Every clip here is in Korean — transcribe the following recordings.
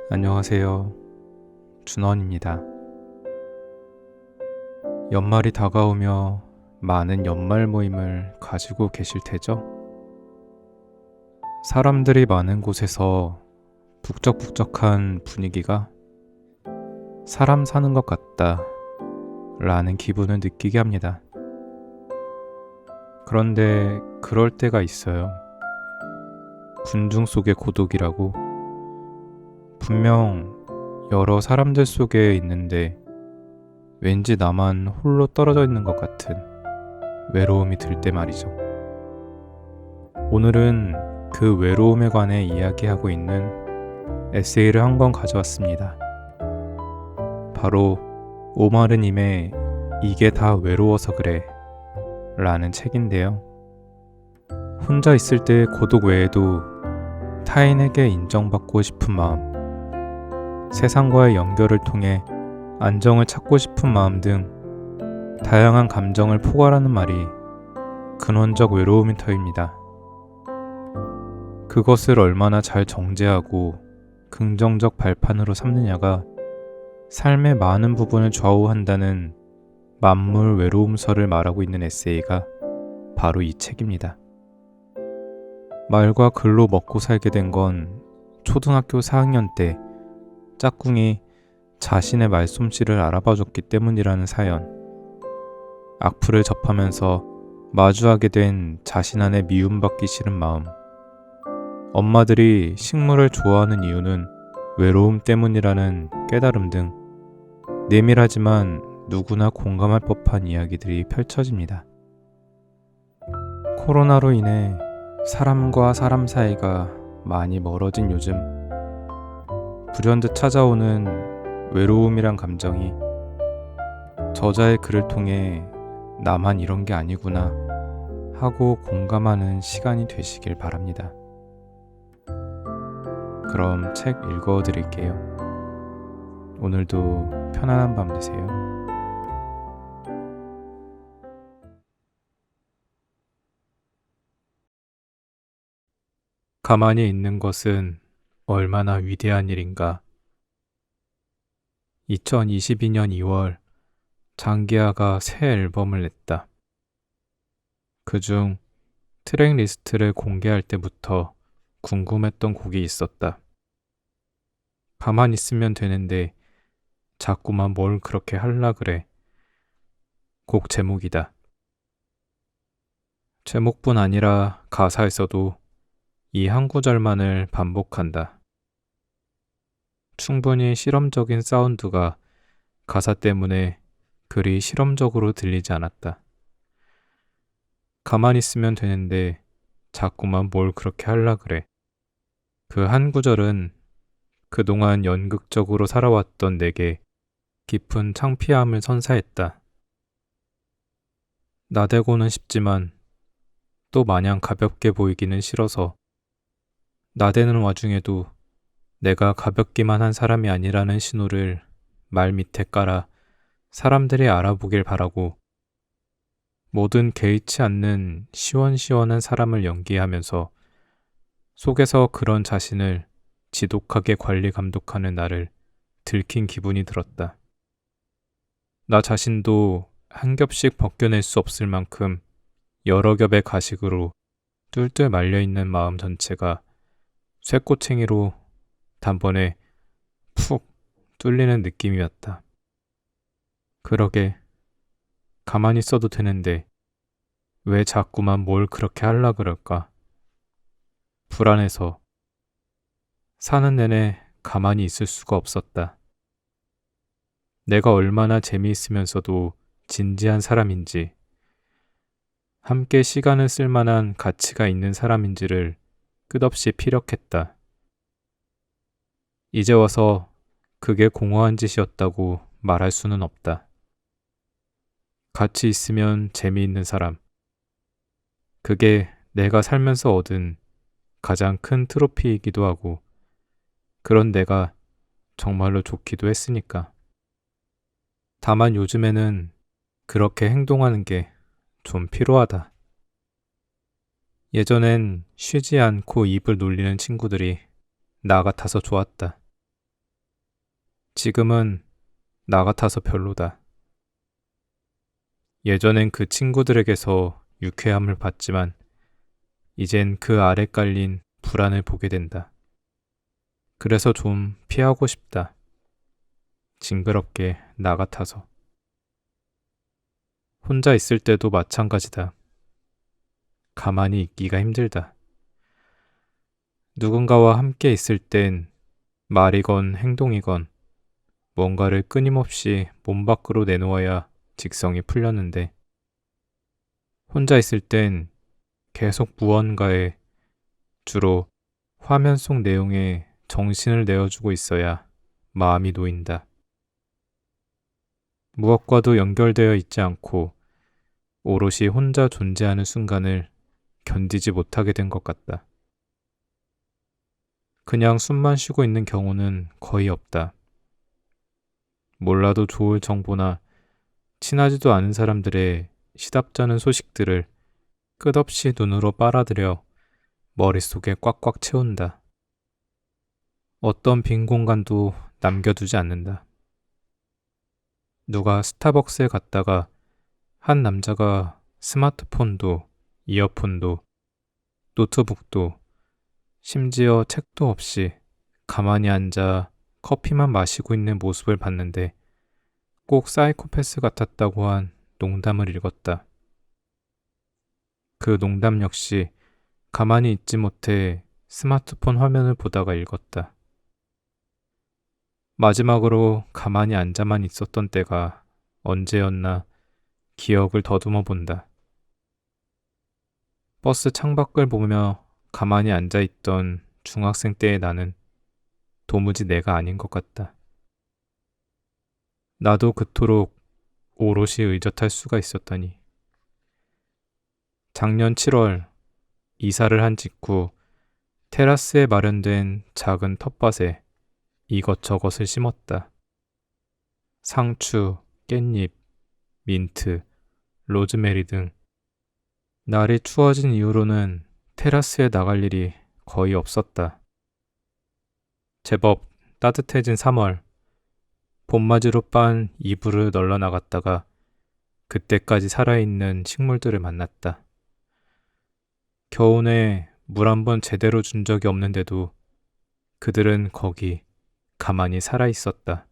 안녕하세요. 준원입니다. 연말이 다가오며 많은 연말 모임을 가지고 계실 테죠? 사람들이 많은 곳에서 북적북적한 분위기가 사람 사는 것 같다 라는 기분을 느끼게 합니다. 그런데 그럴 때가 있어요. 군중 속의 고독이라고. 분명 여러 사람들 속에 있는데 왠지 나만 홀로 떨어져 있는 것 같은 외로움이 들 때 말이죠. 오늘은 그 외로움에 관해 이야기하고 있는 에세이를 한 권 가져왔습니다. 바로 오마르님의 이게 다 외로워서 그래 라는 책인데요. 혼자 있을 때의 고독 외에도 타인에게 인정받고 싶은 마음, 세상과의 연결을 통해 안정을 찾고 싶은 마음 등 다양한 감정을 포괄하는 말이 근원적 외로움인 터입니다. 그것을 얼마나 잘 정제하고 긍정적 발판으로 삼느냐가 삶의 많은 부분을 좌우한다는 만물 외로움설을 말하고 있는 에세이가 바로 이 책입니다. 말과 글로 먹고 살게 된 건 초등학교 4학년 때 짝꿍이 자신의 말솜씨를 알아봐줬기 때문이라는 사연. 악플을 접하면서 마주하게 된 자신 안의 미움받기 싫은 마음. 엄마들이 식물을 좋아하는 이유는 외로움 때문이라는 깨달음 등 내밀하지만 누구나 공감할 법한 이야기들이 펼쳐집니다. 코로나로 인해 사람과 사람 사이가 많이 멀어진 요즘, 불현듯 찾아오는 외로움이란 감정이 저자의 글을 통해 나만 이런 게 아니구나 하고 공감하는 시간이 되시길 바랍니다. 그럼 책 읽어드릴게요. 오늘도 편안한 밤 되세요. 가만히 있는 것은 얼마나 위대한 일인가. 2022년 2월 장기하가 새 앨범을 냈다. 그중 트랙 리스트를 공개할 때부터 궁금했던 곡이 있었다. 가만히 있으면 되는데 자꾸만 뭘 그렇게 할라 그래. 곡 제목이다. 제목뿐 아니라 가사에서도 이 한 구절만을 반복한다. 충분히 실험적인 사운드가 가사 때문에 그리 실험적으로 들리지 않았다. 가만히 있으면 되는데 자꾸만 뭘 그렇게 할라 그래. 그 한 구절은 그동안 연극적으로 살아왔던 내게 깊은 창피함을 선사했다. 나대고는 싶지만 또 마냥 가볍게 보이기는 싫어서 나대는 와중에도 내가 가볍기만 한 사람이 아니라는 신호를 말 밑에 깔아 사람들이 알아보길 바라고 뭐든 개의치 않는 시원시원한 사람을 연기하면서 속에서 그런 자신을 지독하게 관리 감독하는 나를 들킨 기분이 들었다. 나 자신도 한 겹씩 벗겨낼 수 없을 만큼 여러 겹의 가식으로 뚫뚫 말려있는 마음 전체가 쇠꼬챙이로 단번에 푹 뚫리는 느낌이었다. 그러게 가만히 있어도 되는데 왜 자꾸만 뭘 그렇게 하려 그럴까? 불안해서 사는 내내 가만히 있을 수가 없었다. 내가 얼마나 재미있으면서도 진지한 사람인지, 함께 시간을 쓸 만한 가치가 있는 사람인지를 끝없이 피력했다. 이제 와서 그게 공허한 짓이었다고 말할 수는 없다. 같이 있으면 재미있는 사람. 그게 내가 살면서 얻은 가장 큰 트로피이기도 하고, 그런 내가 정말로 좋기도 했으니까. 다만 요즘에는 그렇게 행동하는 게 좀 필요하다. 예전엔 쉬지 않고 입을 놀리는 친구들이 나 같아서 좋았다. 지금은 나 같아서 별로다. 예전엔 그 친구들에게서 유쾌함을 봤지만 이젠 그 아래 깔린 불안을 보게 된다. 그래서 좀 피하고 싶다. 징그럽게 나 같아서. 혼자 있을 때도 마찬가지다. 가만히 있기가 힘들다. 누군가와 함께 있을 땐 말이건 행동이건 뭔가를 끊임없이 몸 밖으로 내놓아야 직성이 풀렸는데 혼자 있을 땐 계속 무언가에 주로 화면 속 내용에 정신을 내어주고 있어야 마음이 놓인다. 무엇과도 연결되어 있지 않고 오롯이 혼자 존재하는 순간을 견디지 못하게 된 것 같다. 그냥 숨만 쉬고 있는 경우는 거의 없다. 몰라도 좋을 정보나 친하지도 않은 사람들의 시답잖은 소식들을 끝없이 눈으로 빨아들여 머릿속에 꽉꽉 채운다. 어떤 빈 공간도 남겨두지 않는다. 누가 스타벅스에 갔다가 한 남자가 스마트폰도 이어폰도 노트북도 심지어 책도 없이 가만히 앉아 커피만 마시고 있는 모습을 봤는데 꼭 사이코패스 같았다고 한 농담을 읽었다. 그 농담 역시 가만히 있지 못해 스마트폰 화면을 보다가 읽었다. 마지막으로 가만히 앉아만 있었던 때가 언제였나 기억을 더듬어 본다. 버스 창밖을 보며 가만히 앉아있던 중학생 때의 나는 도무지 내가 아닌 것 같다. 나도 그토록 오롯이 의젓할 수가 있었다니. 작년 7월 이사를 한 직후 테라스에 마련된 작은 텃밭에 이것저것을 심었다. 상추, 깻잎, 민트, 로즈메리 등. 날이 추워진 이후로는 테라스에 나갈 일이 거의 없었다. 제법 따뜻해진 3월, 봄맞이로 빤 이불을 널려 나갔다가 그때까지 살아있는 식물들을 만났다. 겨우내 물 한 번 제대로 준 적이 없는데도 그들은 거기 가만히 살아있었다.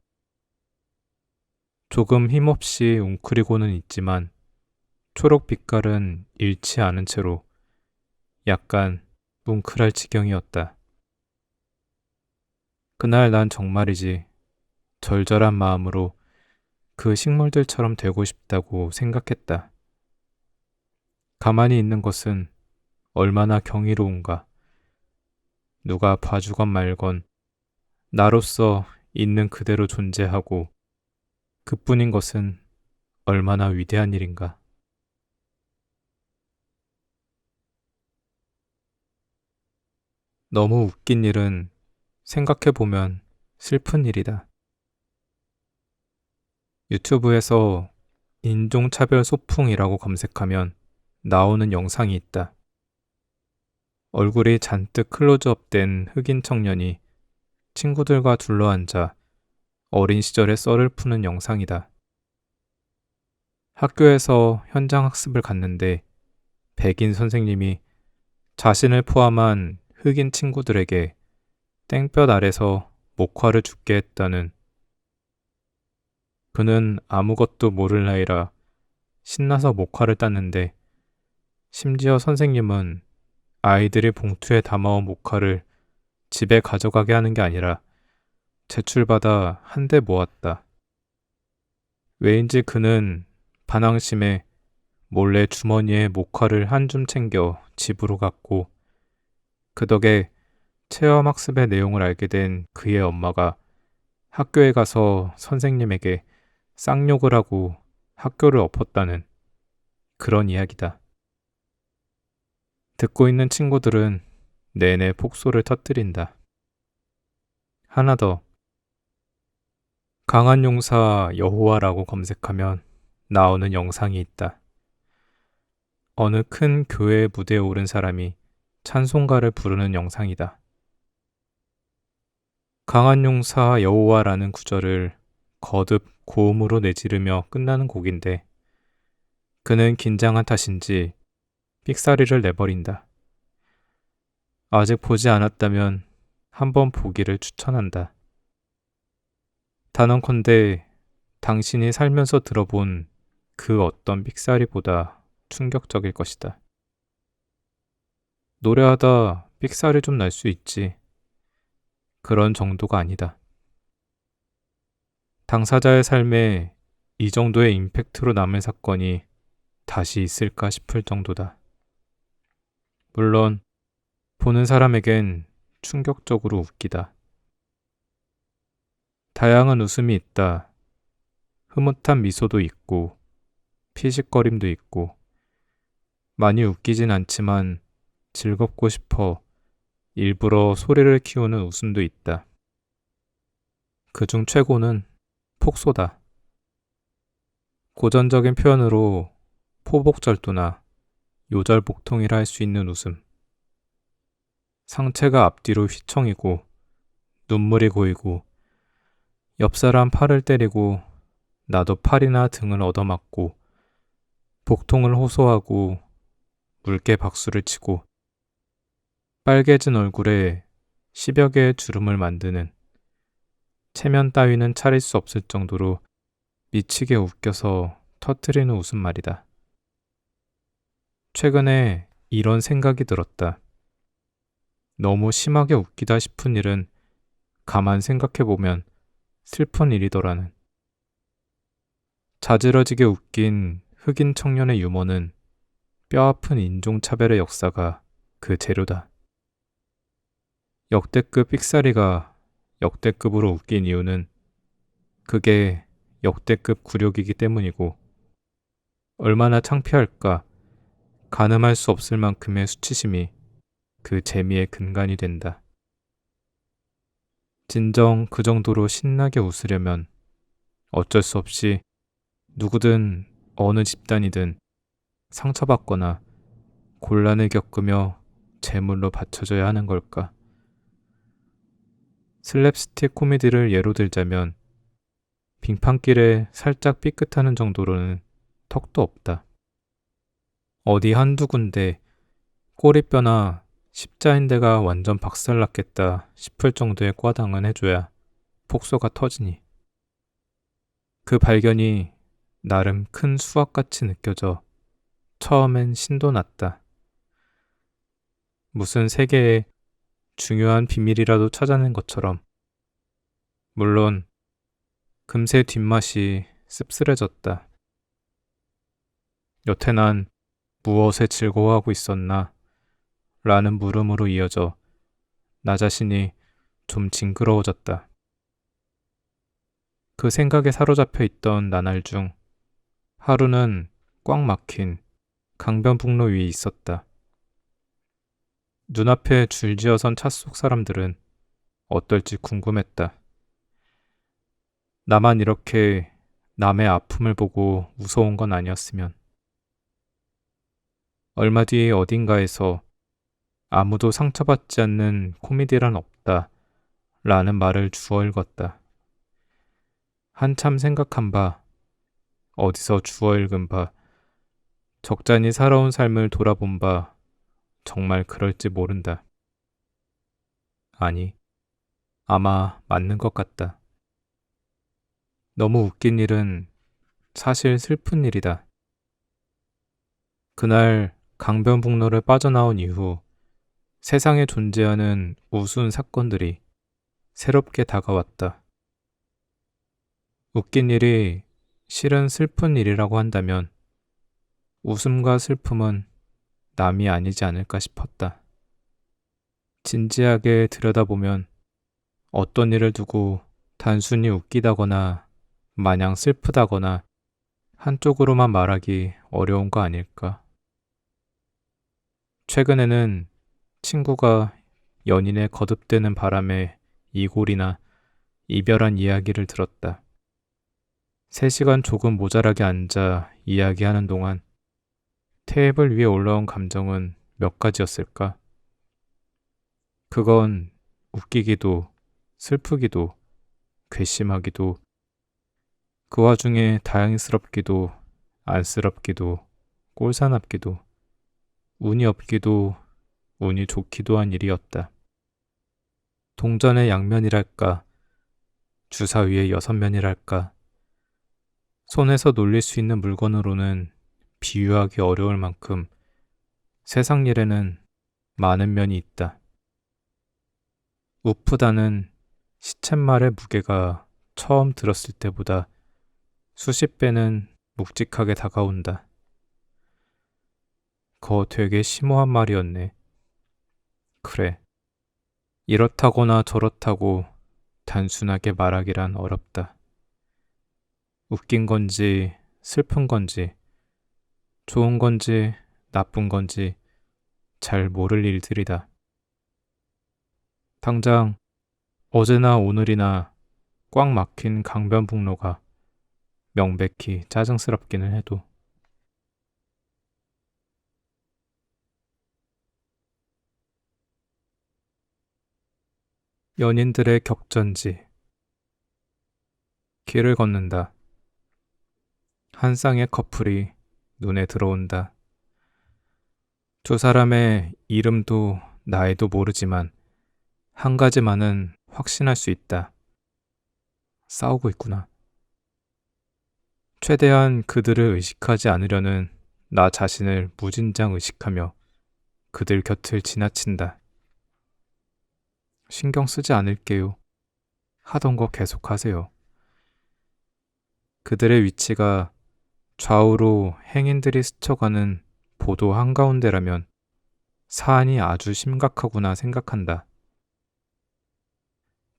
조금 힘없이 웅크리고는 있지만 초록 빛깔은 잃지 않은 채로 약간 뭉클할 지경이었다. 그날 난 정말이지 절절한 마음으로 그 식물들처럼 되고 싶다고 생각했다. 가만히 있는 것은 얼마나 경이로운가. 누가 봐주건 말건 나로서 있는 그대로 존재하고 그뿐인 것은 얼마나 위대한 일인가. 너무 웃긴 일은 생각해보면 슬픈 일이다. 유튜브에서 인종차별 소풍이라고 검색하면 나오는 영상이 있다. 얼굴이 잔뜩 클로즈업된 흑인 청년이 친구들과 둘러앉아 어린 시절의 썰을 푸는 영상이다. 학교에서 현장 학습을 갔는데 백인 선생님이 자신을 포함한 흑인 친구들에게 땡볕 아래서 목화를 죽게 했다는. 그는 아무것도 모를 나이라 신나서 목화를 땄는데 심지어 선생님은 아이들이 봉투에 담아온 목화를 집에 가져가게 하는 게 아니라 제출받아 한 대 모았다. 왜인지 그는 반항심에 몰래 주머니에 목화를 한 줌 챙겨 집으로 갔고 그 덕에 체험학습의 내용을 알게 된 그의 엄마가 학교에 가서 선생님에게 쌍욕을 하고 학교를 엎었다는 그런 이야기다. 듣고 있는 친구들은 내내 폭소를 터뜨린다. 하나 더. 강한 용사 여호와라고 검색하면 나오는 영상이 있다. 어느 큰 교회 무대에 오른 사람이 찬송가를 부르는 영상이다. 강한 용사 여호와라는 구절을 거듭 고음으로 내지르며 끝나는 곡인데 그는 긴장한 탓인지 삑사리를 내버린다. 아직 보지 않았다면 한번 보기를 추천한다. 단언컨대 당신이 살면서 들어본 그 어떤 삑사리보다 충격적일 것이다. 노래하다 삑사리 좀 날 수 있지. 그런 정도가 아니다. 당사자의 삶에 이 정도의 임팩트로 남을 사건이 다시 있을까 싶을 정도다. 물론 보는 사람에겐 충격적으로 웃기다. 다양한 웃음이 있다. 흐뭇한 미소도 있고 피식거림도 있고 많이 웃기진 않지만 즐겁고 싶어 일부러 소리를 키우는 웃음도 있다. 그중 최고는 폭소다. 고전적인 표현으로 포복절도나 요절복통이라 할 수 있는 웃음. 상체가 앞뒤로 휘청이고 눈물이 고이고 옆 사람 팔을 때리고 나도 팔이나 등을 얻어맞고 복통을 호소하고 묽게 박수를 치고 빨개진 얼굴에 10여 개의 주름을 만드는 체면 따위는 차릴 수 없을 정도로 미치게 웃겨서 터트리는 웃음 말이다. 최근에 이런 생각이 들었다. 너무 심하게 웃기다 싶은 일은 가만 생각해보면 슬픈 일이더라는. 자지러지게 웃긴 흑인 청년의 유머는 뼈아픈 인종차별의 역사가 그 재료다. 역대급 삑사리가 역대급으로 웃긴 이유는 그게 역대급 굴욕이기 때문이고 얼마나 창피할까 가늠할 수 없을 만큼의 수치심이 그 재미의 근간이 된다. 진정 그 정도로 신나게 웃으려면 어쩔 수 없이 누구든 어느 집단이든 상처받거나 곤란을 겪으며 제물로 바쳐져야 하는 걸까? 슬랩스틱 코미디를 예로 들자면 빙판길에 살짝 삐끗하는 정도로는 턱도 없다. 어디 한두 군데 꼬리뼈나 십자인대가 완전 박살났겠다 싶을 정도의 꽈당은 해줘야 폭소가 터지니. 그 발견이 나름 큰 수학같이 느껴져 처음엔 신도 났다. 무슨 세계의 중요한 비밀이라도 찾아낸 것처럼. 물론 금세 뒷맛이 씁쓸해졌다. 여태 난 무엇에 즐거워하고 있었나? 라는 물음으로 이어져 나 자신이 좀 징그러워졌다. 그 생각에 사로잡혀 있던 나날 중 하루는 꽉 막힌 강변북로 위에 있었다. 눈앞에 줄지어선 차 속 사람들은 어떨지 궁금했다. 나만 이렇게 남의 아픔을 보고 무서운 건 아니었으면. 얼마 뒤에 어딘가에서 아무도 상처받지 않는 코미디란 없다 라는 말을 주워 읽었다. 한참 생각한 바, 어디서 주워 읽은 바, 적잖이 살아온 삶을 돌아본 바 정말 그럴지 모른다. 아니, 아마 맞는 것 같다. 너무 웃긴 일은 사실 슬픈 일이다. 그날 강변북로를 빠져나온 이후 세상에 존재하는 우스운 사건들이 새롭게 다가왔다. 웃긴 일이 실은 슬픈 일이라고 한다면 웃음과 슬픔은 남이 아니지 않을까 싶었다. 진지하게 들여다보면 어떤 일을 두고 단순히 웃기다거나 마냥 슬프다거나 한쪽으로만 말하기 어려운 거 아닐까. 최근에는 친구가 연인의 거듭되는 바람에 이골이나 이별한 이야기를 들었다. 3시간 조금 모자라게 앉아 이야기하는 동안 테이블 위에 올라온 감정은 몇 가지였을까? 그건 웃기기도 슬프기도, 괘씸하기도, 그 와중에 다행스럽기도, 안쓰럽기도, 꼴사납기도, 운이 없기도, 운이 좋기도 한 일이었다. 동전의 양면이랄까, 주사위의 6면이랄까, 손에서 놀릴 수 있는 물건으로는 비유하기 어려울 만큼 세상 일에는 많은 면이 있다. 우프다는 시쳇말의 무게가 처음 들었을 때보다 수십 배는 묵직하게 다가온다. 거 되게 심오한 말이었네. 그래. 이렇다거나 저렇다고 단순하게 말하기란 어렵다. 웃긴 건지 슬픈 건지 좋은 건지 나쁜 건지 잘 모를 일들이다. 당장 어제나 오늘이나 꽉 막힌 강변북로가 명백히 짜증스럽기는 해도 연인들의 격전지. 길을 걷는다. 한 쌍의 커플이 눈에 들어온다. 두 사람의 이름도 나이도 모르지만 한 가지만은 확신할 수 있다. 싸우고 있구나. 최대한 그들을 의식하지 않으려는 나 자신을 무진장 의식하며 그들 곁을 지나친다. 신경 쓰지 않을게요. 하던 거 계속하세요. 그들의 위치가 좌우로 행인들이 스쳐가는 보도 한가운데라면 사안이 아주 심각하구나 생각한다.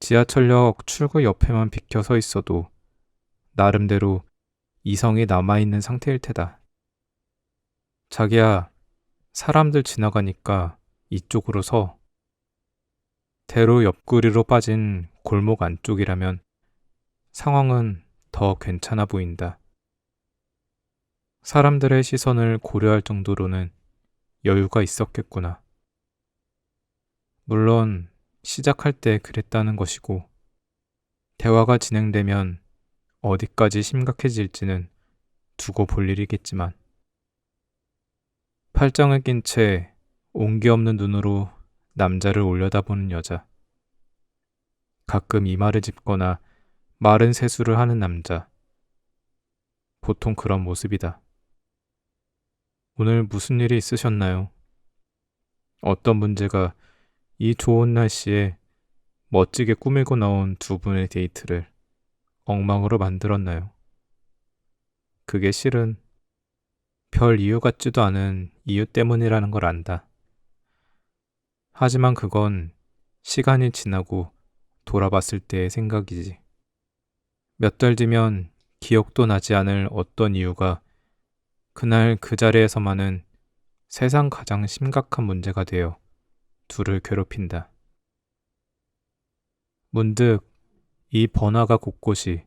지하철역 출구 옆에만 비켜 서 있어도 나름대로 이성이 남아있는 상태일 테다. 자기야, 사람들 지나가니까 이쪽으로 서. 대로 옆구리로 빠진 골목 안쪽이라면 상황은 더 괜찮아 보인다. 사람들의 시선을 고려할 정도로는 여유가 있었겠구나. 물론 시작할 때 그랬다는 것이고 대화가 진행되면 어디까지 심각해질지는 두고 볼 일이겠지만 팔짱을 낀 채 온기 없는 눈으로 남자를 올려다보는 여자. 가끔 이마를 짚거나 마른 세수를 하는 남자. 보통 그런 모습이다. 오늘 무슨 일이 있으셨나요? 어떤 문제가 이 좋은 날씨에 멋지게 꾸미고 나온 두 분의 데이트를 엉망으로 만들었나요? 그게 실은 별 이유 같지도 않은 이유 때문이라는 걸 안다. 하지만 그건 시간이 지나고 돌아봤을 때의 생각이지. 몇 달 뒤면 기억도 나지 않을 어떤 이유가 그날 그 자리에서만은 세상 가장 심각한 문제가 되어 둘을 괴롭힌다. 문득 이 번화가 곳곳이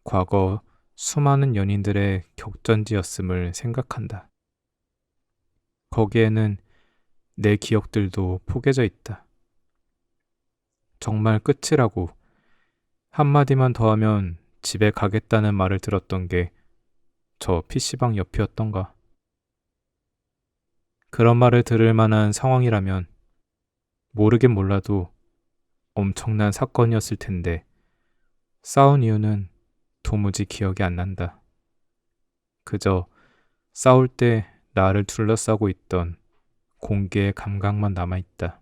과거 수많은 연인들의 격전지였음을 생각한다. 거기에는 내 기억들도 포개져 있다. 정말 끝이라고 한마디만 더 하면 집에 가겠다는 말을 들었던 게 저 PC방 옆이었던가. 그런 말을 들을 만한 상황이라면 모르긴 몰라도 엄청난 사건이었을 텐데 싸운 이유는 도무지 기억이 안 난다. 그저 싸울 때 나를 둘러싸고 있던 공기의 감각만 남아있다.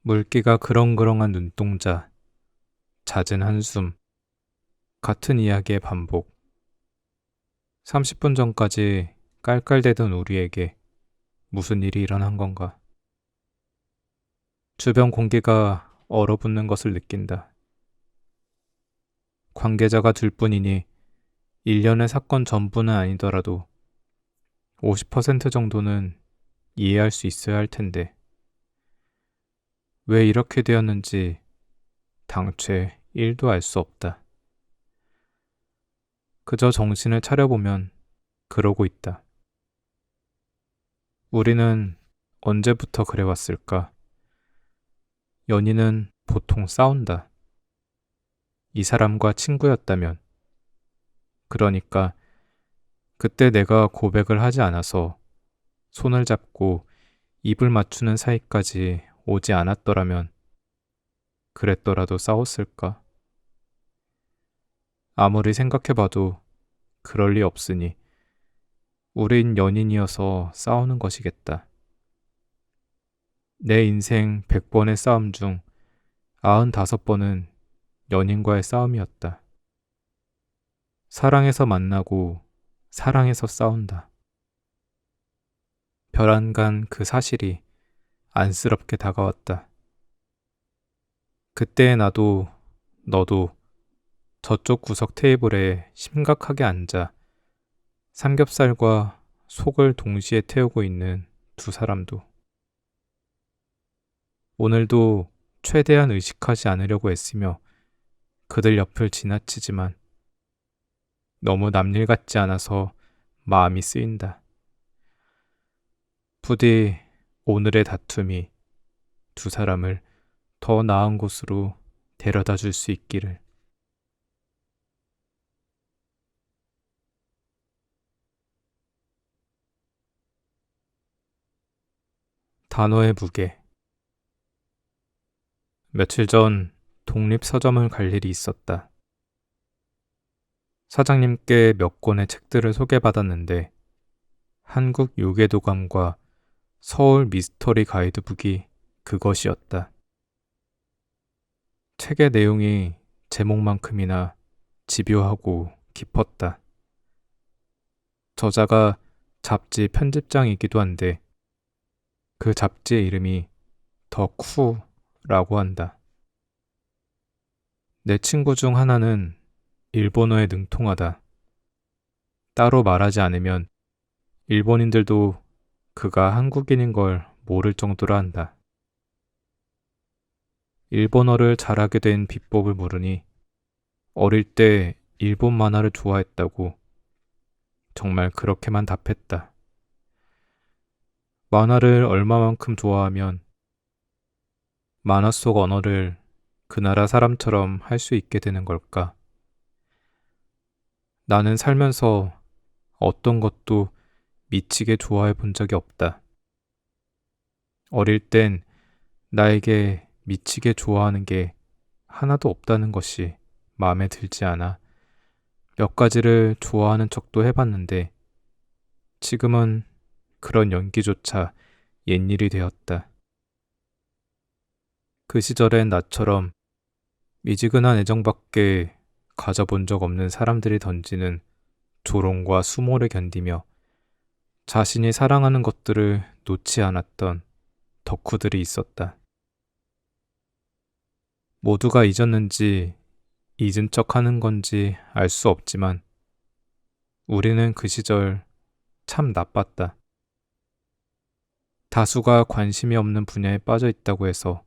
물기가 그렁그렁한 눈동자, 잦은 한숨, 같은 이야기의 반복. 30분 전까지 깔깔대던 우리에게 무슨 일이 일어난 건가? 주변 공기가 얼어붙는 것을 느낀다. 관계자가 둘뿐이니 일련의 사건 전부는 아니더라도 50% 정도는 이해할 수 있어야 할 텐데 왜 이렇게 되었는지 당최 1도 알 수 없다. 그저 정신을 차려보면 그러고 있다. 우리는 언제부터 그래왔을까? 연인은 보통 싸운다. 이 사람과 친구였다면, 그러니까 그때 내가 고백을 하지 않아서 손을 잡고 입을 맞추는 사이까지 오지 않았더라면 그랬더라도 싸웠을까? 아무리 생각해봐도 그럴 리 없으니 우린 연인이어서 싸우는 것이겠다. 내 인생 100번의 싸움 중 95번은 연인과의 싸움이었다. 사랑해서 만나고 사랑해서 싸운다. 별안간 그 사실이 안쓰럽게 다가왔다. 그때 나도 너도 저쪽 구석 테이블에 심각하게 앉아 삼겹살과 속을 동시에 태우고 있는 두 사람도. 오늘도 최대한 의식하지 않으려고 애쓰며 그들 옆을 지나치지만 너무 남일 같지 않아서 마음이 쓰인다. 부디 오늘의 다툼이 두 사람을 더 나은 곳으로 데려다 줄 수 있기를. 단어의 무게. 며칠 전 독립서점을 갈 일이 있었다. 사장님께 몇 권의 책들을 소개받았는데 한국 요괴도감과 서울 미스터리 가이드북이 그것이었다. 책의 내용이 제목만큼이나 집요하고 깊었다. 저자가 잡지 편집장이기도 한데 그 잡지의 이름이 덕후라고 한다. 내 친구 중 하나는 일본어에 능통하다. 따로 말하지 않으면 일본인들도 그가 한국인인 걸 모를 정도로 한다. 일본어를 잘하게 된 비법을 물으니 어릴 때 일본 만화를 좋아했다고 정말 그렇게만 답했다. 만화를 얼마만큼 좋아하면 만화 속 언어를 그 나라 사람처럼 할 수 있게 되는 걸까? 나는 살면서 어떤 것도 미치게 좋아해 본 적이 없다. 어릴 땐 나에게 미치게 좋아하는 게 하나도 없다는 것이 마음에 들지 않아 몇 가지를 좋아하는 척도 해봤는데 지금은 그런 연기조차 옛일이 되었다. 그 시절엔 나처럼 미지근한 애정밖에 가져본 적 없는 사람들이 던지는 조롱과 수모를 견디며 자신이 사랑하는 것들을 놓지 않았던 덕후들이 있었다. 모두가 잊었는지 잊은 척 하는 건지 알 수 없지만 우리는 그 시절 참 나빴다. 다수가 관심이 없는 분야에 빠져 있다고 해서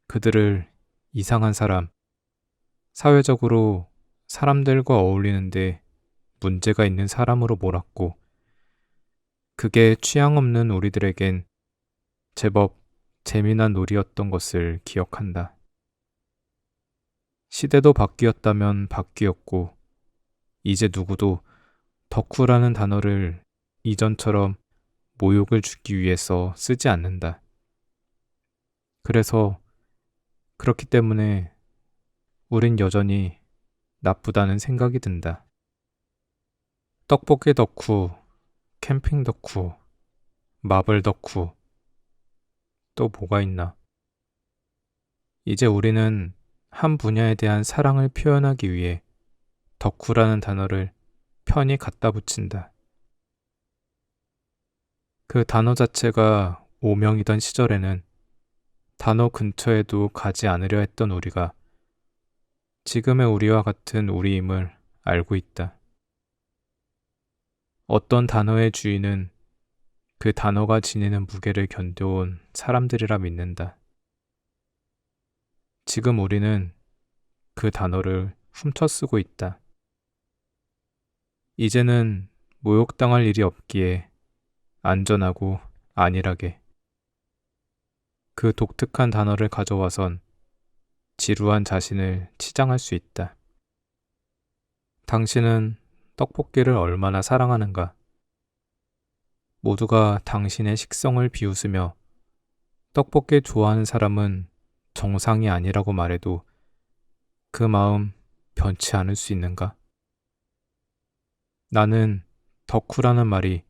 그들을 이상한 사람, 사회적으로 사람들과 어울리는데 문제가 있는 사람으로 몰았고 그게 취향 없는 우리들에겐 제법 재미난 놀이였던 것을 기억한다. 시대도 바뀌었다면 바뀌었고 이제 누구도 덕후라는 단어를 이전처럼 모욕을 주기 위해서 쓰지 않는다. 그래서 그렇기 때문에 우린 여전히 나쁘다는 생각이 든다. 떡볶이 덕후, 캠핑 덕후, 마블 덕후, 또 뭐가 있나? 이제 우리는 한 분야에 대한 사랑을 표현하기 위해 덕후라는 단어를 편히 갖다 붙인다. 그 단어 자체가 오명이던 시절에는 단어 근처에도 가지 않으려 했던 우리가 지금의 우리와 같은 우리임을 알고 있다. 어떤 단어의 주인은 그 단어가 지니는 무게를 견뎌온 사람들이라 믿는다. 지금 우리는 그 단어를 훔쳐 쓰고 있다. 이제는 모욕당할 일이 없기에 안전하고 안일하게 그 독특한 단어를 가져와선 지루한 자신을 치장할 수 있다. 당신은 떡볶이를 얼마나 사랑하는가? 모두가 당신의 식성을 비웃으며 떡볶이 좋아하는 사람은 정상이 아니라고 말해도 그 마음 변치 않을 수 있는가? 나는 덕후라는 말이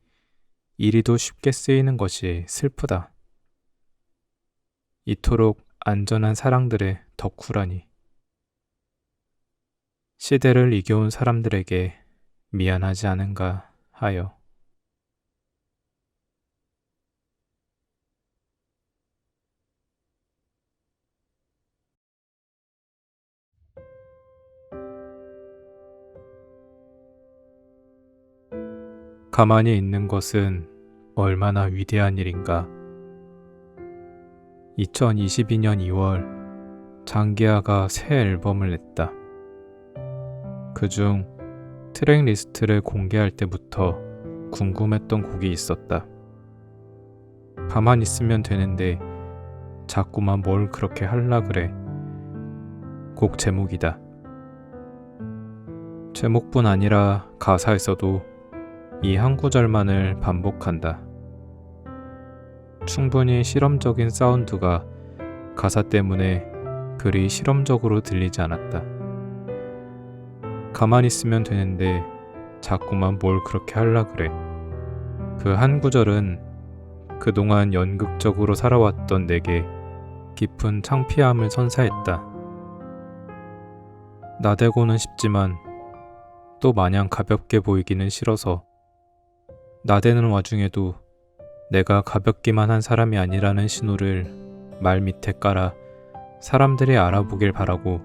이리도 쉽게 쓰이는 것이 슬프다. 이토록 안전한 사랑들의 덕후라니. 시대를 이겨온 사람들에게 미안하지 않은가 하여. 가만히 있는 것은 얼마나 위대한 일인가. 2022년 2월 장기하가 새 앨범을 냈다. 그중 트랙 리스트를 공개할 때부터 궁금했던 곡이 있었다. 가만 있으면 되는데 자꾸만 뭘 그렇게 할라 그래. 곡 제목이다. 제목뿐 아니라 가사에서도 이 한 구절만을 반복한다. 충분히 실험적인 사운드가 가사 때문에 그리 실험적으로 들리지 않았다. 가만히 있으면 되는데 자꾸만 뭘 그렇게 할라 그래. 그 한 구절은 그동안 연극적으로 살아왔던 내게 깊은 창피함을 선사했다. 나대고는 싶지만 또 마냥 가볍게 보이기는 싫어서 나대는 와중에도 내가 가볍기만 한 사람이 아니라는 신호를 말 밑에 깔아 사람들이 알아보길 바라고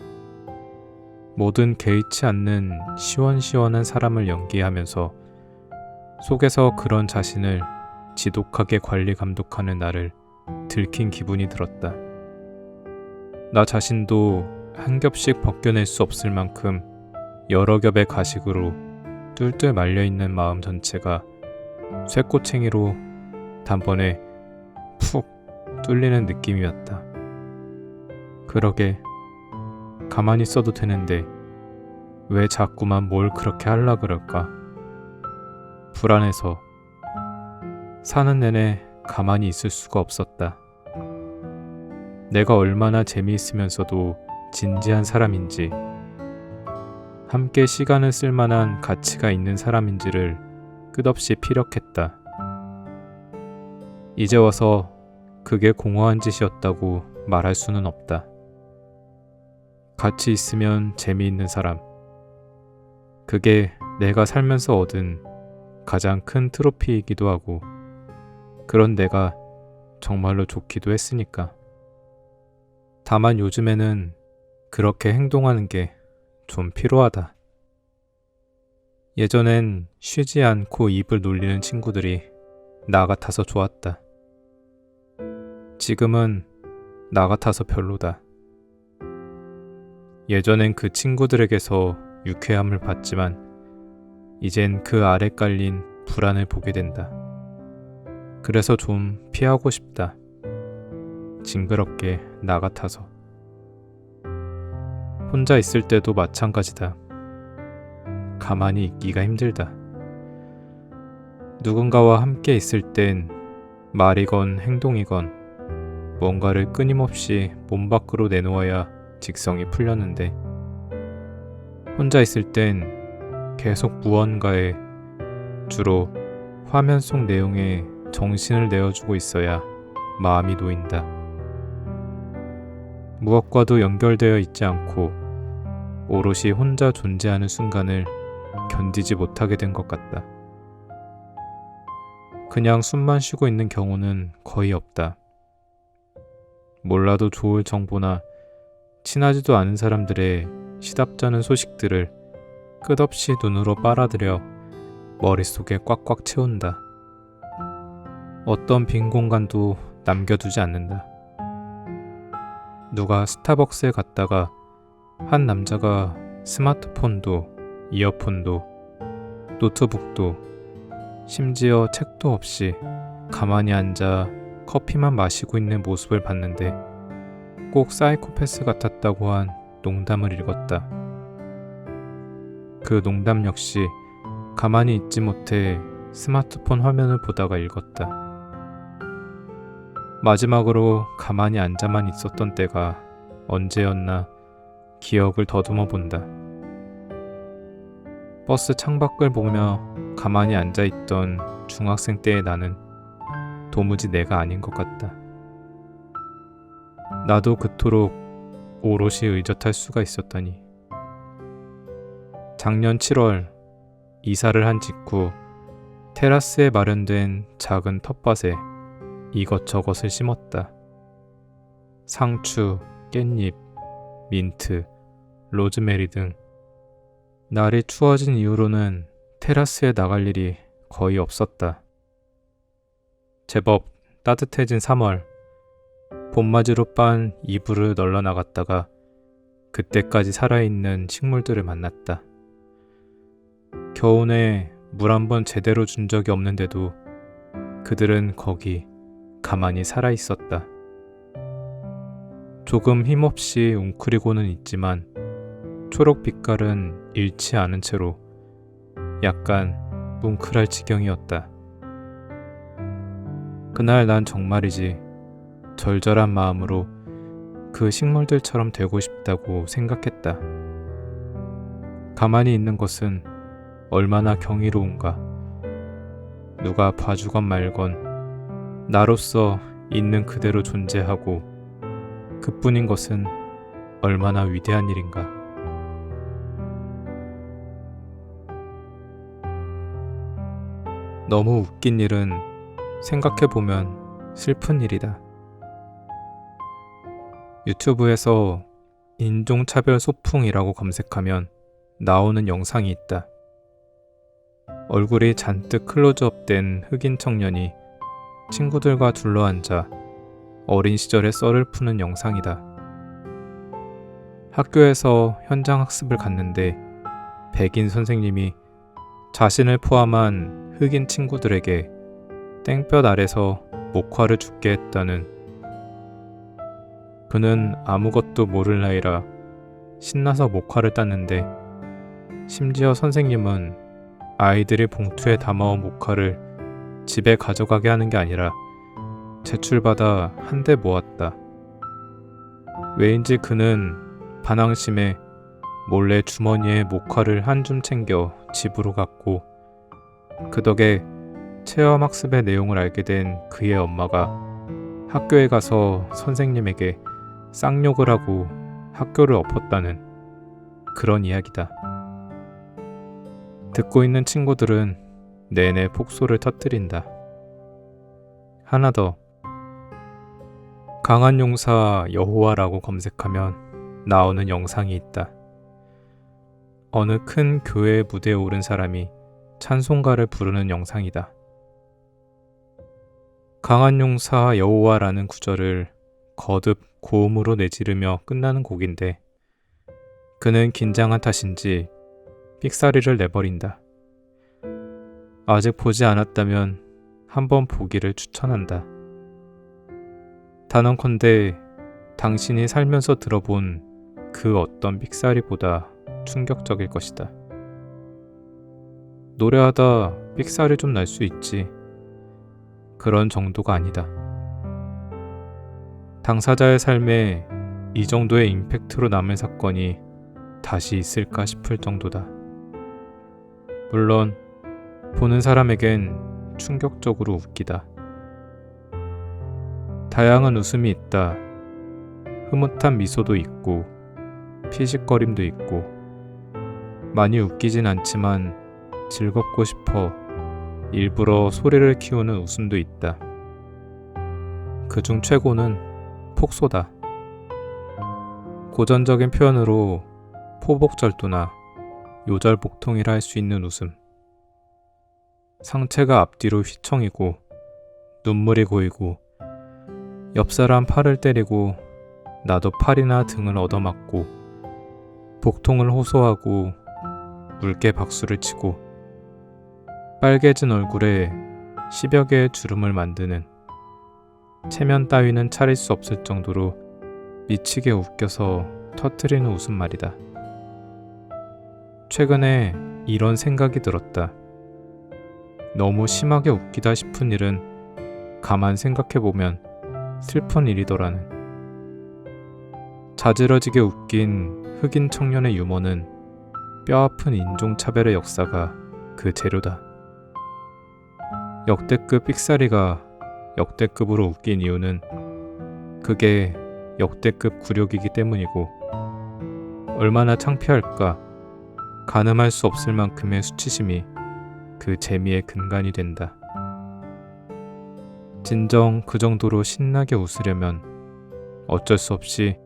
모든 개의치 않는 시원시원한 사람을 연기하면서 속에서 그런 자신을 지독하게 관리 감독하는 나를 들킨 기분이 들었다. 나 자신도 한 겹씩 벗겨낼 수 없을 만큼 여러 겹의 가식으로 뚫뚫 말려있는 마음 전체가 쇠꼬챙이로 단번에 푹 뚫리는 느낌이었다. 그러게 가만히 있어도 되는데 왜 자꾸만 뭘 그렇게 할라 그럴까? 불안해서 사는 내내 가만히 있을 수가 없었다. 내가 얼마나 재미있으면서도 진지한 사람인지, 함께 시간을 쓸 만한 가치가 있는 사람인지를 끝없이 피력했다. 이제 와서 그게 공허한 짓이었다고 말할 수는 없다. 같이 있으면 재미있는 사람. 그게 내가 살면서 얻은 가장 큰 트로피이기도 하고, 그런 내가 정말로 좋기도 했으니까. 다만 요즘에는 그렇게 행동하는 게 좀 필요하다. 예전엔 쉬지 않고 입을 놀리는 친구들이 나 같아서 좋았다. 지금은 나 같아서 별로다. 예전엔 그 친구들에게서 유쾌함을 봤지만 이젠 그 아래 깔린 불안을 보게 된다. 그래서 좀 피하고 싶다. 징그럽게 나 같아서. 혼자 있을 때도 마찬가지다. 가만히 있기가 힘들다. 누군가와 함께 있을 땐 말이건 행동이건 뭔가를 끊임없이 몸 밖으로 내놓아야 직성이 풀렸는데, 혼자 있을 땐 계속 무언가에, 주로 화면 속 내용에 정신을 내어주고 있어야 마음이 놓인다. 무엇과도 연결되어 있지 않고 오롯이 혼자 존재하는 순간을 견디지 못하게 된 것 같다. 그냥 숨만 쉬고 있는 경우는 거의 없다. 몰라도 좋을 정보나 친하지도 않은 사람들의 시답잖은 소식들을 끝없이 눈으로 빨아들여 머릿속에 꽉꽉 채운다. 어떤 빈 공간도 남겨두지 않는다. 누가 스타벅스에 갔다가 한 남자가 스마트폰도 이어폰도 노트북도 심지어 책도 없이 가만히 앉아 커피만 마시고 있는 모습을 봤는데 꼭 사이코패스 같았다고 한 농담을 읽었다. 그 농담 역시 가만히 있지 못해 스마트폰 화면을 보다가 읽었다. 마지막으로 가만히 앉아만 있었던 때가 언제였나 기억을 더듬어 본다. 버스 창밖을 보며 가만히 앉아있던 중학생 때의 나는 도무지 내가 아닌 것 같다. 나도 그토록 오롯이 의젓할 수가 있었다니. 작년 7월 이사를 한 직후 테라스에 마련된 작은 텃밭에 이것저것을 심었다. 상추, 깻잎, 민트, 로즈메리 등. 날이 추워진 이후로는 테라스에 나갈 일이 거의 없었다. 제법 따뜻해진 3월, 봄맞이로 빤 이불을 널러 나갔다가 그때까지 살아있는 식물들을 만났다. 겨우내 물 한 번 제대로 준 적이 없는데도 그들은 거기 가만히 살아있었다. 조금 힘없이 웅크리고는 있지만 초록 빛깔은 잃지 않은 채로 약간 뭉클할 지경이었다. 그날 난 정말이지 절절한 마음으로 그 식물들처럼 되고 싶다고 생각했다. 가만히 있는 것은 얼마나 경이로운가. 누가 봐주건 말건 나로서 있는 그대로 존재하고 그뿐인 것은 얼마나 위대한 일인가. 너무 웃긴 일은 생각해보면 슬픈 일이다. 유튜브에서 인종차별 소풍이라고 검색하면 나오는 영상이 있다. 얼굴이 잔뜩 클로즈업된 흑인 청년이 친구들과 둘러앉아 어린 시절의 썰을 푸는 영상이다. 학교에서 현장 학습을 갔는데 백인 선생님이 자신을 포함한 흑인 친구들에게 땡볕 아래서 목화를 줍게 했다는. 그는 아무것도 모를 나이라 신나서 목화를 땄는데 심지어 선생님은 아이들이 봉투에 담아온 목화를 집에 가져가게 하는 게 아니라 제출받아 한데 모았다. 왜인지 그는 반항심에 몰래 주머니에 목화를 한 줌 챙겨 집으로 갔고, 그 덕에 체험학습의 내용을 알게 된 그의 엄마가 학교에 가서 선생님에게 쌍욕을 하고 학교를 엎었다는 그런 이야기다. 듣고 있는 친구들은 내내 폭소를 터뜨린다. 하나 더. 강한 용사 여호와라고 검색하면 나오는 영상이 있다. 어느 큰 교회 무대에 오른 사람이 찬송가를 부르는 영상이다. 강한 용사 여호와라는 구절을 거듭 고음으로 내지르며 끝나는 곡인데 그는 긴장한 탓인지 삑사리를 내버린다. 아직 보지 않았다면 한번 보기를 추천한다. 단언컨대 당신이 살면서 들어본 그 어떤 삑사리보다 충격적일 것이다. 노래하다 삑사리 좀 날 수 있지. 그런 정도가 아니다. 당사자의 삶에 이 정도의 임팩트로 남은 사건이 다시 있을까 싶을 정도다. 물론 보는 사람에겐 충격적으로 웃기다. 다양한 웃음이 있다. 흐뭇한 미소도 있고 피식거림도 있고 많이 웃기진 않지만 즐겁고 싶어 일부러 소리를 키우는 웃음도 있다. 그중 최고는 폭소다. 고전적인 표현으로 포복절도나 요절복통이라 할 수 있는 웃음. 상체가 앞뒤로 휘청이고 눈물이 고이고 옆사람 팔을 때리고 나도 팔이나 등을 얻어맞고 복통을 호소하고 묽게 박수를 치고 빨개진 얼굴에 10여 개의 주름을 만드는 체면 따위는 차릴 수 없을 정도로 미치게 웃겨서 터뜨리는 웃음말이다. 최근에 이런 생각이 들었다. 너무 심하게 웃기다 싶은 일은 가만 생각해보면 슬픈 일이더라는. 자지러지게 웃긴 흑인 청년의 유머는 뼈아픈 인종차별의 역사가 그 재료다. 역대급 삑사리가 역대급으로 웃긴 이유는 그게 역대급 굴욕이기 때문이고, 얼마나 창피할까. 가늠할 수 없을 만큼의 수치심이 그 재미의 근간이 된다. 진정 그 정도로 신나게 웃으려면 어쩔 수 없이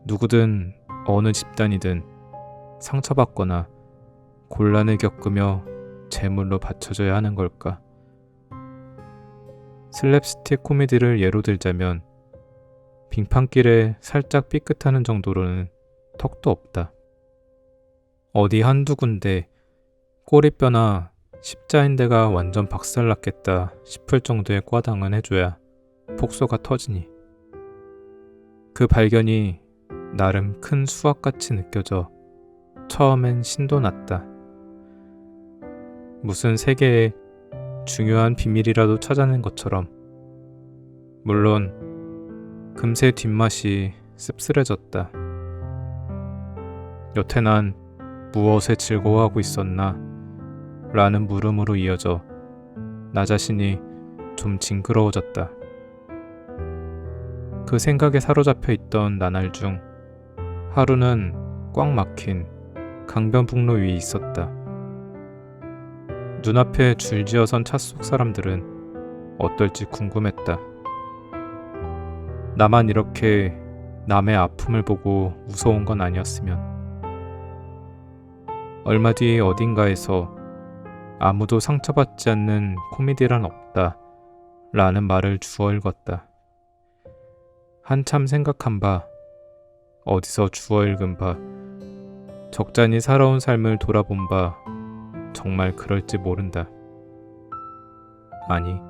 누구든 어느 집단이든 상처받거나 곤란을 겪으며 제물로 바쳐져야 하는 걸까? 슬랩스틱 코미디를 예로 들자면 빙판길에 살짝 삐끗하는 정도로는 턱도 없다. 어디 한두 군데 꼬리뼈나 십자인대가 완전 박살났겠다 싶을 정도의 꽈당은 해줘야 폭소가 터지니, 그 발견이 나름 큰 수학같이 느껴져 처음엔 신도 났다. 무슨 세계의 중요한 비밀이라도 찾아낸 것처럼. 물론 금세 뒷맛이 씁쓸해졌다. 여태 난 무엇에 즐거워하고 있었나? 라는 물음으로 이어져 나 자신이 좀 징그러워졌다. 그 생각에 사로잡혀 있던 나날 중 하루는 꽉 막힌 강변북로 위에 있었다. 눈앞에 줄지어선 차 속 사람들은 어떨지 궁금했다. 나만 이렇게 남의 아픔을 보고 무서운 건 아니었으면. 얼마 뒤 어딘가에서 아무도 상처받지 않는 코미디란 없다 라는 말을 주워 읽었다. 한참 생각한 바, 어디서 주워 읽은 바, 적잖이 살아온 삶을 돌아본 바, 정말 그럴지 모른다. 아니,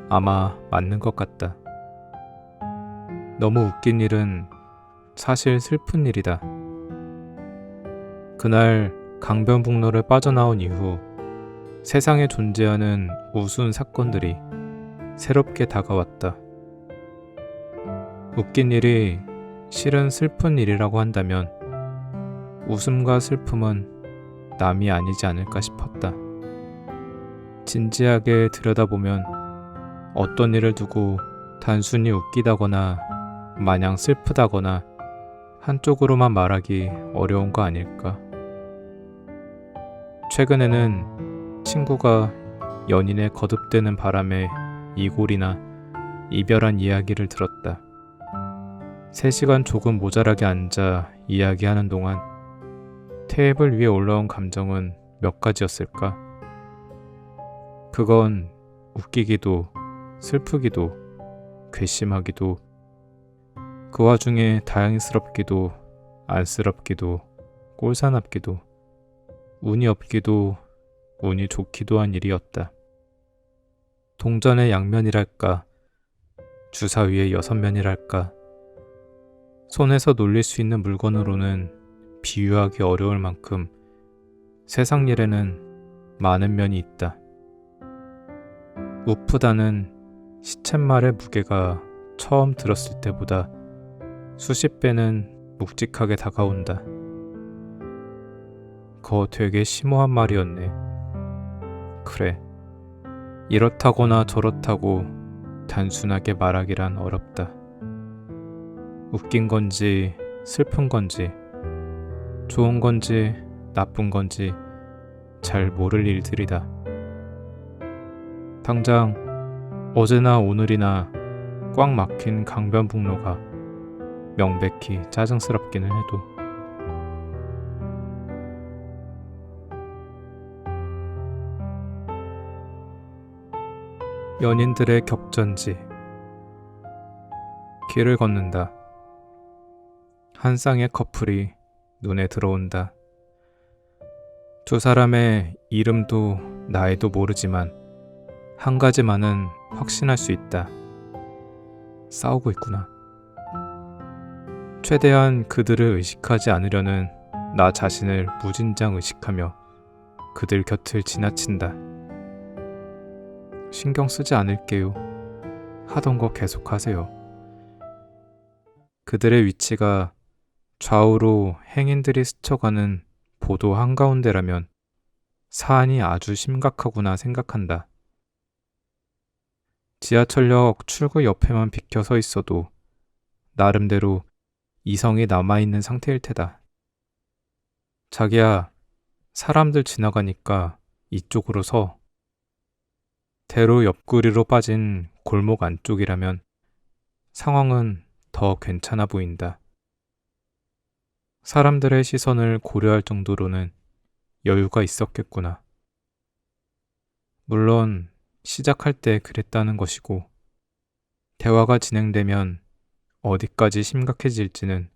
아마 맞는 것 같다. 너무 웃긴 일은 사실 슬픈 일이다. 그날 강변북로를 빠져나온 이후 세상에 존재하는 우스운 사건들이 새롭게 다가왔다. 웃긴 일이 실은 슬픈 일이라고 한다면 웃음과 슬픔은 남이 아니지 않을까 싶었다. 진지하게 들여다보면 어떤 일을 두고 단순히 웃기다거나 마냥 슬프다거나 한쪽으로만 말하기 어려운 거 아닐까. 최근에는 친구가 연인의 거듭되는 바람에 이골이나 이별한 이야기를 들었다. 3시간 조금 모자라게 앉아 이야기하는 동안 테이블 위에 올라온 감정은 몇 가지였을까? 그건 웃기기도, 슬프기도, 괘씸하기도, 그 와중에 다행스럽기도, 안쓰럽기도, 꼴사납기도, 운이 없기도, 운이 좋기도 한 일이었다. 동전의 양면이랄까, 주사위의 6면이랄까, 손에서 놀릴 수 있는 물건으로는 비유하기 어려울 만큼 세상 일에는 많은 면이 있다. 우프다는 시쳇말의 무게가 처음 들었을 때보다 수십 배는 묵직하게 다가온다. 거 되게 심오한 말이었네. 그래, 이렇다거나 저렇다고 단순하게 말하기란 어렵다. 웃긴 건지 슬픈 건지 좋은 건지 나쁜 건지 잘 모를 일들이다. 당장 어제나 오늘이나 꽉 막힌 강변북로가 명백히 짜증스럽기는 해도. 연인들의 격전지. 길을 걷는다. 한 쌍의 커플이 눈에 들어온다. 두 사람의 이름도 나이도 모르지만 한 가지만은 확신할 수 있다. 싸우고 있구나. 최대한 그들을 의식하지 않으려는 나 자신을 무진장 의식하며 그들 곁을 지나친다. 신경 쓰지 않을게요. 하던 거 계속하세요. 그들의 위치가 좌우로 행인들이 스쳐가는 보도 한가운데라면 사안이 아주 심각하구나 생각한다. 지하철역 출구 옆에만 비켜 서 있어도 나름대로 이성이 남아있는 상태일 테다. 자기야, 사람들 지나가니까 이쪽으로 서. 대로 옆구리로 빠진 골목 안쪽이라면 상황은 더 괜찮아 보인다. 사람들의 시선을 고려할 정도로는 여유가 있었겠구나. 물론 시작할 때 그랬다는 것이고 대화가 진행되면 어디까지 심각해질지는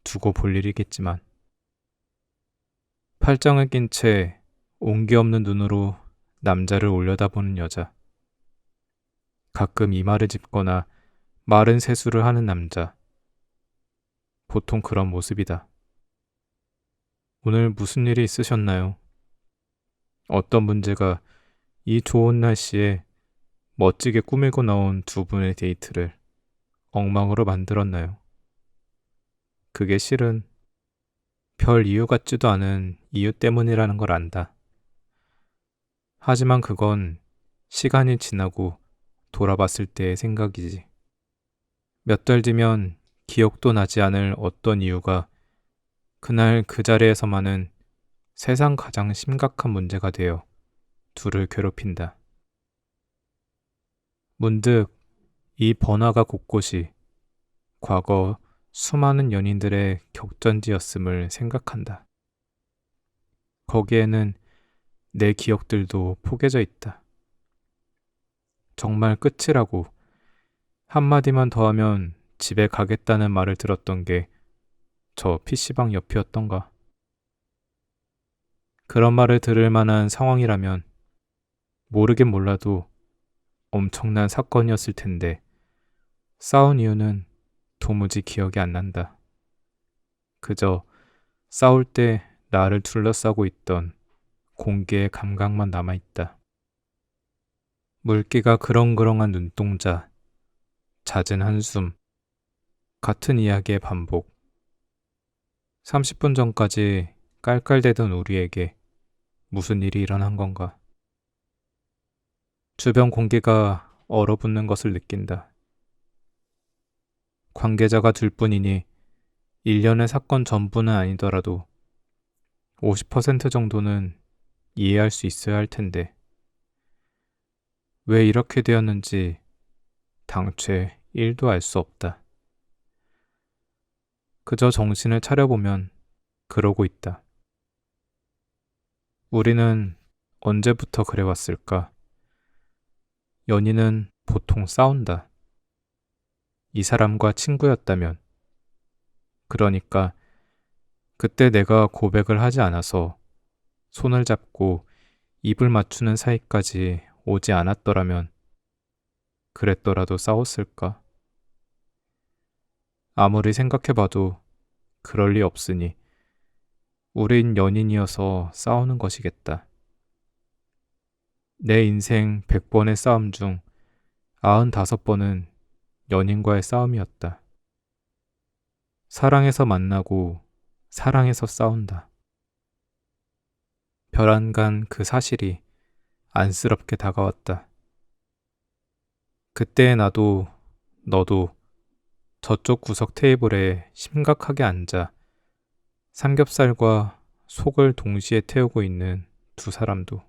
두고 볼 일이겠지만 팔짱을 낀 채 온기 없는 눈으로 남자를 올려다보는 여자. 가끔 이마를 짚거나 마른 세수를 하는 남자. 보통 그런 모습이다. 오늘 무슨 일이 있으셨나요? 어떤 문제가 이 좋은 날씨에 멋지게 꾸미고 나온 두 분의 데이트를 엉망으로 만들었나요? 그게 실은 별 이유 같지도 않은 이유 때문이라는 걸 안다. 하지만 그건 시간이 지나고 돌아봤을 때의 생각이지. 몇 달 뒤면 기억도 나지 않을 어떤 이유가 그날 그 자리에서만은 세상 가장 심각한 문제가 되어 둘을 괴롭힌다. 문득 이 번화가 곳곳이 과거 수많은 연인들의 격전지였음을 생각한다. 거기에는 내 기억들도 포개져 있다. 정말 끝이라고 한마디만 더 하면 집에 가겠다는 말을 들었던 게 저 PC방 옆이었던가. 그런 말을 들을 만한 상황이라면 모르긴 몰라도 엄청난 사건이었을 텐데 싸운 이유는 도무지 기억이 안 난다. 그저 싸울 때 나를 둘러싸고 있던 공기의 감각만 남아있다. 물기가 그렁그렁한 눈동자, 잦은 한숨, 같은 이야기의 반복. 30분 전까지 깔깔대던 우리에게 무슨 일이 일어난 건가? 주변 공기가 얼어붙는 것을 느낀다. 관계자가 둘뿐이니 일련의 사건 전부는 아니더라도 50% 정도는 이해할 수 있어야 할 텐데 왜 이렇게 되었는지 당최 1도 알 수 없다. 그저 정신을 차려보면 그러고 있다. 우리는 언제부터 그래왔을까? 연인은 보통 싸운다. 이 사람과 친구였다면, 그러니까 그때 내가 고백을 하지 않아서 손을 잡고 입을 맞추는 사이까지 오지 않았더라면 그랬더라도 싸웠을까? 아무리 생각해봐도 그럴 리 없으니 우린 연인이어서 싸우는 것이겠다. 내 인생 100번의 싸움 중 95번은 연인과의 싸움이었다. 사랑해서 만나고 사랑해서 싸운다. 별안간 그 사실이 안쓰럽게 다가왔다. 그때의 나도 너도 저쪽 구석 테이블에 심각하게 앉아 삼겹살과 속을 동시에 태우고 있는 두 사람도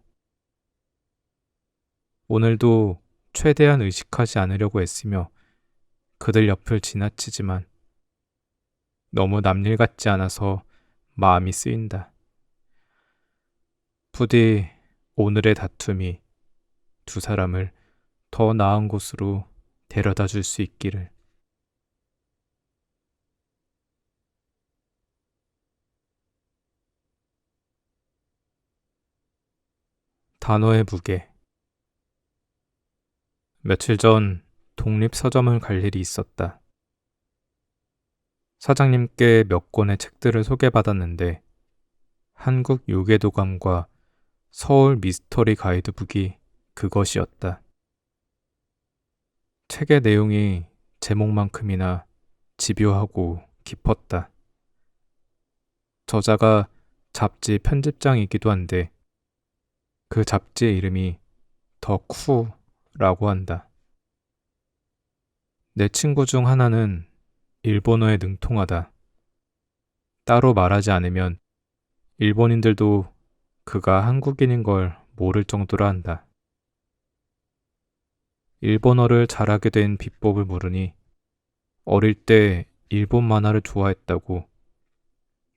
오늘도 최대한 의식하지 않으려고 애쓰며 그들 옆을 지나치지만 너무 남일 같지 않아서 마음이 쓰인다. 부디 오늘의 다툼이 두 사람을 더 나은 곳으로 데려다 줄 수 있기를. 단어의 무게. 며칠 전 독립서점을 갈 일이 있었다. 사장님께 몇 권의 책들을 소개받았는데 한국 요괴도감과 서울 미스터리 가이드북이 그것이었다. 책의 내용이 제목만큼이나 집요하고 깊었다. 저자가 잡지 편집장이기도 한데 그 잡지의 이름이 덕후라고 한다. 내 친구 중 하나는 일본어에 능통하다. 따로 말하지 않으면 일본인들도 그가 한국인인 걸 모를 정도로 한다. 일본어를 잘하게 된 비법을 물으니 어릴 때 일본 만화를 좋아했다고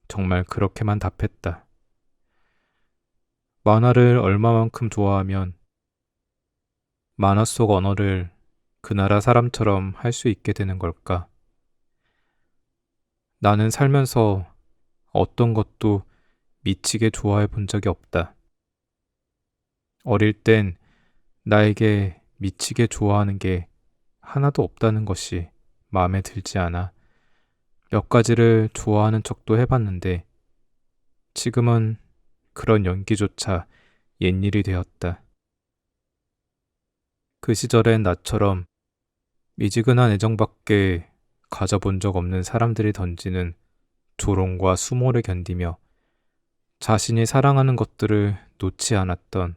정말 그렇게만 답했다. 만화를 얼마만큼 좋아하면 만화 속 언어를 그 나라 사람처럼 할 수 있게 되는 걸까? 나는 살면서 어떤 것도 미치게 좋아해 본 적이 없다. 어릴 땐 나에게 미치게 좋아하는 게 하나도 없다는 것이 마음에 들지 않아 몇 가지를 좋아하는 척도 해봤는데 지금은 그런 연기조차 옛일이 되었다. 그 시절엔 나처럼 미지근한 애정밖에 가져본 적 없는 사람들이 던지는 조롱과 수모를 견디며 자신이 사랑하는 것들을 놓지 않았던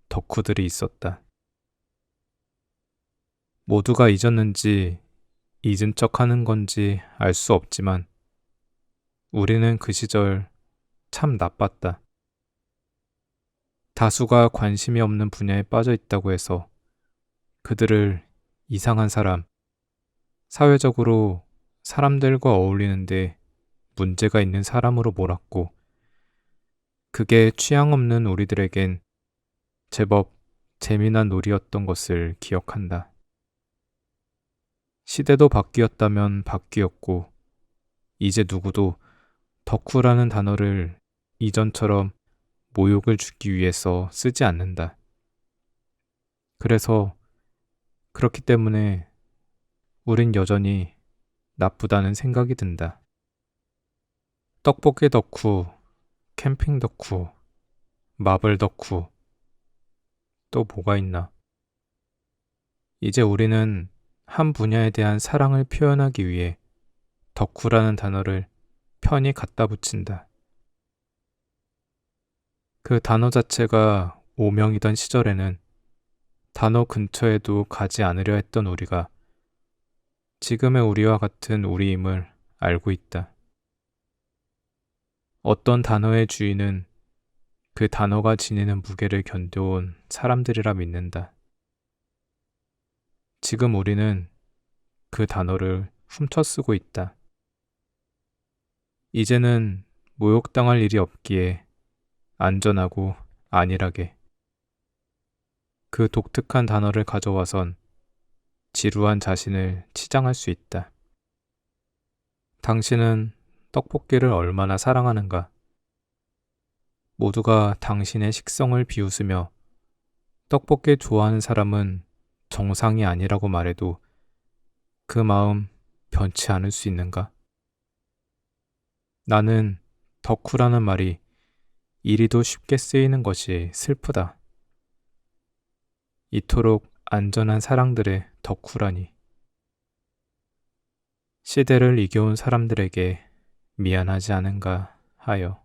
덕후들이 있었다. 모두가 잊었는지 잊은 척 하는 건지 알 수 없지만 우리는 그 시절 참 나빴다. 다수가 관심이 없는 분야에 빠져 있다고 해서 그들을 이상한 사람, 사회적으로 사람들과 어울리는데 문제가 있는 사람으로 몰았고 그게 취향 없는 우리들에겐 제법 재미난 놀이였던 것을 기억한다. 시대도 바뀌었다면 바뀌었고 이제 누구도 덕후라는 단어를 이전처럼 모욕을 주기 위해서 쓰지 않는다. 그렇기 때문에 우린 여전히 나쁘다는 생각이 든다. 떡볶이 덕후, 캠핑 덕후, 마블 덕후, 또 뭐가 있나? 이제 우리는 한 분야에 대한 사랑을 표현하기 위해 덕후라는 단어를 편히 갖다 붙인다. 그 단어 자체가 오명이던 시절에는 단어 근처에도 가지 않으려 했던 우리가 지금의 우리와 같은 우리임을 알고 있다. 어떤 단어의 주인은 그 단어가 지니는 무게를 견뎌온 사람들이라 믿는다. 지금 우리는 그 단어를 훔쳐 쓰고 있다. 이제는 모욕당할 일이 없기에 안전하고 안일하게 그 독특한 단어를 가져와선 지루한 자신을 치장할 수 있다. 당신은 떡볶이를 얼마나 사랑하는가? 모두가 당신의 식성을 비웃으며 떡볶이 좋아하는 사람은 정상이 아니라고 말해도 그 마음 변치 않을 수 있는가? 나는 덕후라는 말이 이리도 쉽게 쓰이는 것이 슬프다. 이토록 안전한 사랑들의 덕후라니. 시대를 이겨온 사람들에게 미안하지 않은가 하여.